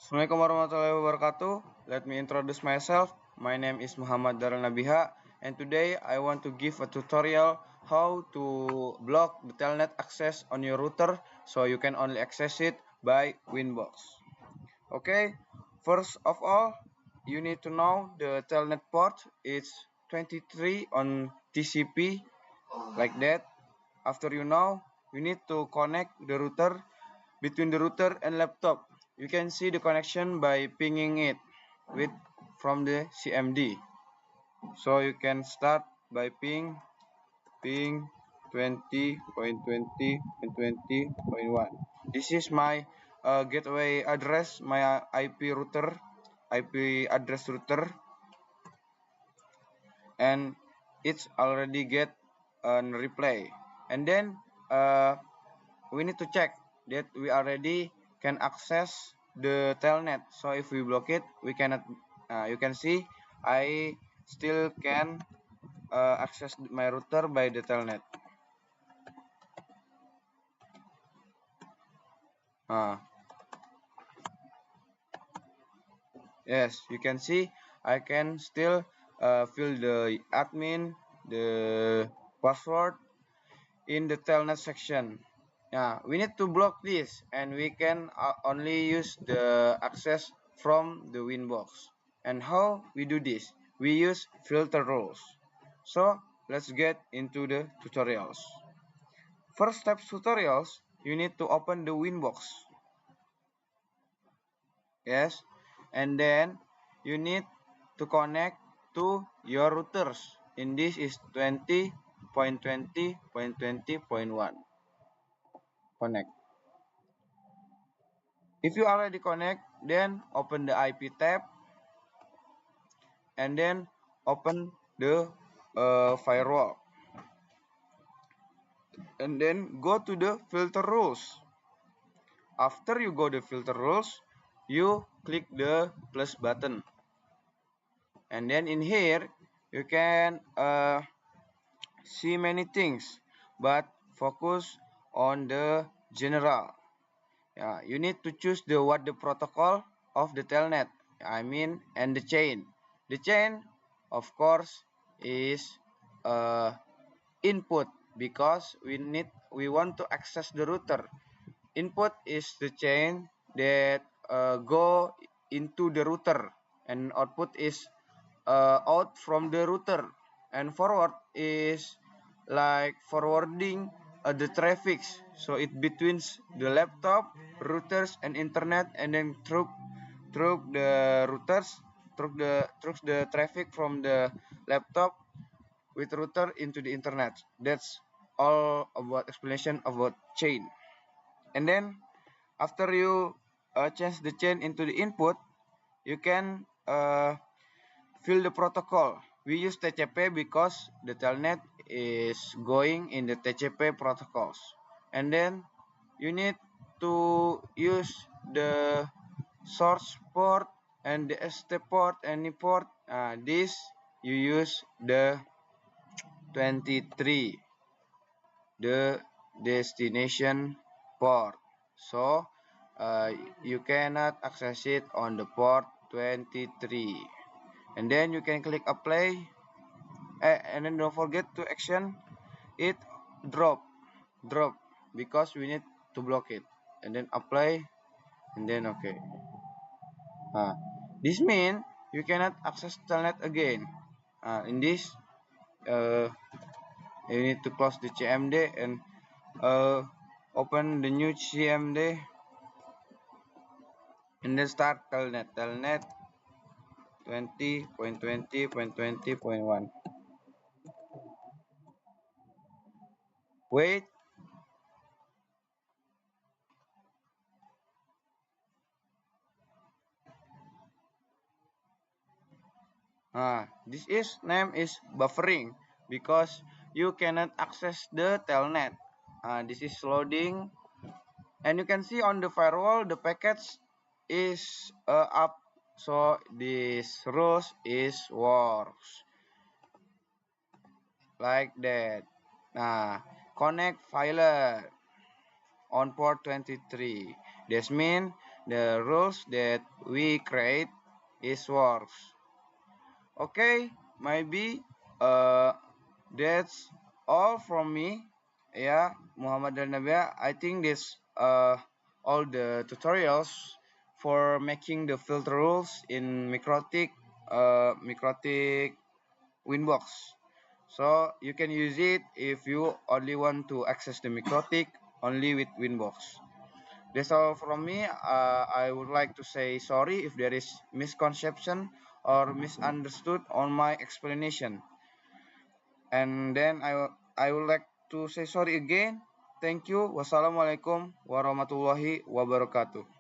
Assalamualaikum warahmatullahi wabarakatuh. Let me introduce myself. My name is Muhammad Darul Nabiha, and today I want to give a tutorial how to block the telnet access on your router so you can only access it by Winbox. Okay, first of all, you need to know the telnet port is 23 on TCP, like that. After you know, you need to connect the router between the router and laptop. You can see the connection by pinging it with from the CMD. So you can start by ping 20.20.20.1. This is my gateway address, my IP router, IP address router, and it's already get a replay. And then we need to check that we already can access the telnet. So if we block it, we cannot. You can see I still can access my router by the telnet. Yes, you can see I can still fill the admin, the password in the telnet section. We need to block this, and we can only use the access from the Winbox. And how we do this? We use filter rules. So let's get into the tutorials. First step tutorials, you need to open the Winbox. Yes, and then you need to connect to your routers. In this is 20.20.20.1. Connect. If you already connect, then open the IP tab and then open the firewall. And then go to the filter rules. After you go to filter rules, you click the plus button. And then in here, you can see many things, but focus on the general. You need to choose the protocol of the telnet. And the chain. The chain, of course, is input because we want to access the router. Input is the chain that go into the router, and output is out from the router, and forward is like forwarding the traffic, so it between the laptop, routers, and internet, and then through the routers, through the traffic from the laptop with router into the internet. That's all about explanation about chain. And then after you change the chain into the input, you can fill the protocol. We use TCP because the telnet is going in the TCP protocols. And then you need to use the source port and the ST port, any port. This you use the 23, the destination port. So you cannot access it on the port 23. And then you can click apply, and then don't forget to action it, drop because we need to block it, and then apply, and then okay. This means you cannot access telnet again. In this, you need to close the CMD and open the new CMD, and then start telnet 20.20.20.1. Wait. This is name is buffering because you cannot access the telnet. This is loading, and you can see on the firewall the packets is up. So this rules is works like that. Connect filer on port 23. This means the rules that we create is works. Okay, maybe that's all from me. Yeah, Muhammad Al Nabia. I think this all the tutorials for making the filter rules in Mikrotik Winbox. So you can use it if you only want to access the Mikrotik only with Winbox. That's all from me. I would like to say sorry if there is misconception or misunderstood on my explanation. And then I would like to say sorry again. Thank you. Wassalamualaikum warahmatullahi wabarakatuh.